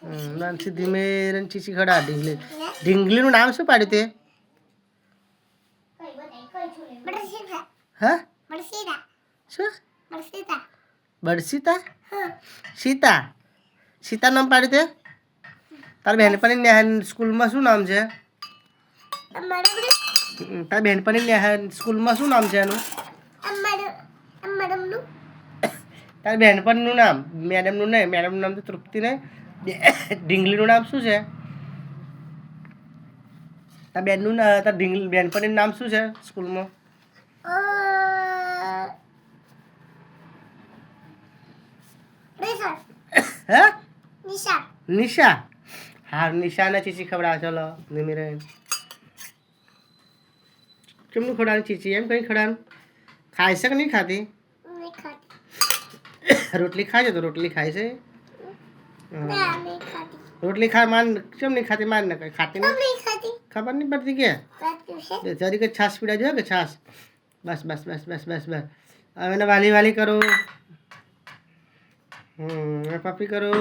માનસી ધીમે રન ચીચી ખડા ઢીંગલી ઢીંગલીનું નામ શું પાડ્યું તે હા શું બરસીતા સીતા સીતા નામ પાડ્યું તે તારી બહેનપણી નેહા સ્કૂલમાં શું નામ છે તારી બહેનપણી નેહા સ્કૂલમાં શું નામ છે એનું તારી બહેનપણીનું નામ મેડમનું નહીં મેડમનું નામ તો તૃપ્તિ નહીં ઢીંગલીનું નામ શું છે તાર બેનનું તાર બેનપણીનું નામ શું છે સ્કૂલમાં હે નિશા હા નિશાને ચીચી ખવડાવે ચલો નિમિરે કેમનું ખવડાવે ચીચી એમ કઈ ખવડાવે ખાય છે કે નહીં ખાતી રોટલી ખાય છે તો રોટલી ખાય છે રોટલી ખા માન કેમ નહીં ખાતી માન ને કઈ ખાતી નહીં ખબર નહીં પડતી કે જરી કે છાશ પીડા જોઈએ કે છાશ બસ બસ બસ બસ બસ બસ હવે એને વાલી વાલી કરો પપ્પી કરો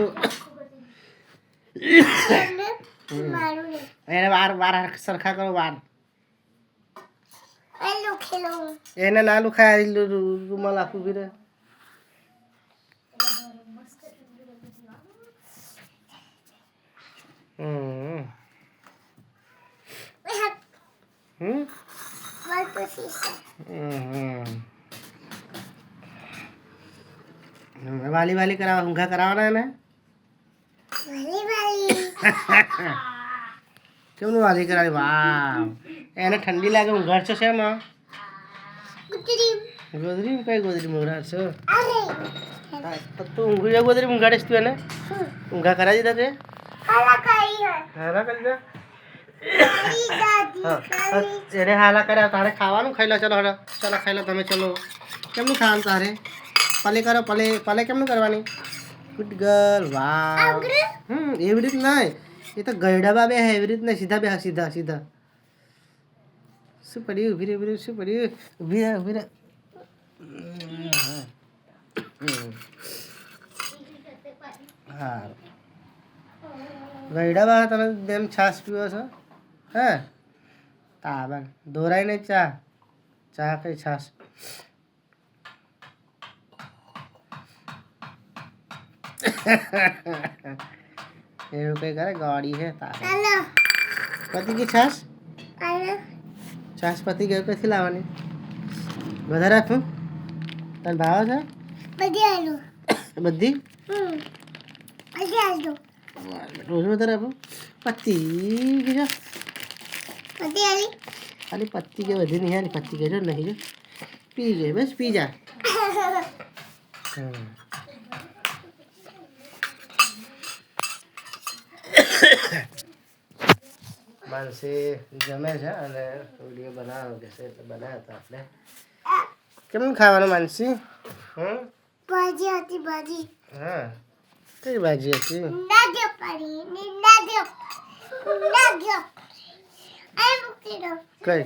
એને વાર વાર સરખા કરો વાર એને ના લુખાય રૂમાલ આપું બી રે વાલી વાલી કરાવવા ઊંઘા કરાવવાના એને કેમનું વાલી કરાવી વાવ એને ઠંડી લાગે ઊંઘાડ છે શેમાં ગોદરી કઈ ગોદરી ઊંઘાડ છે તું ઊંઘી જાય ગોદરી ઊંઘાડીશ તું એને ઊંઘા કરાવી દીધા તે હાલા કરી દીધા એને હાલા કર્યા તારે ખાવાનું ખાઈ લો ચલો હડો ચલો ખાઈ લો તમે ચલો કેમનું ખાવાનું તારે પલે કરો પલે પલે કેમનું કરવાની ગુડ ગર્લ વાવ એવી રીત નહીં એ તો ગયડા બા બે એવી રીત નહીં સીધા બે સીધા સીધા શું પડ્યું ઉભી રે શું પડ્યું ઉભી રે હા ગયડા બા તમે બેમ છાશ પીવો છો હે તાબન દોરાય નહીં ચા ચા કઈ છાશ એવું કઈ કરે ગાડી છે પતિ की છાશ છાશ પતિ ગયો ક્યાંથી લાવવાની વધારે આપું તને ભાવ છે બધી રોજ વધારે આપું પતિ કીજો ખાલી પત્તી કે વધી નહીં આની પત્તી કહેજો નહીં જો પી ગઈ બસ પી જા માનસી જમે છે અને વિડીયો બનાવવાનો કે છે એટલે બનાવ્યો હતો આપણે કેમનું ખાવાનું માનસી ભાજી હતી ભાજી હા કઈ ભાજી હતી કઈ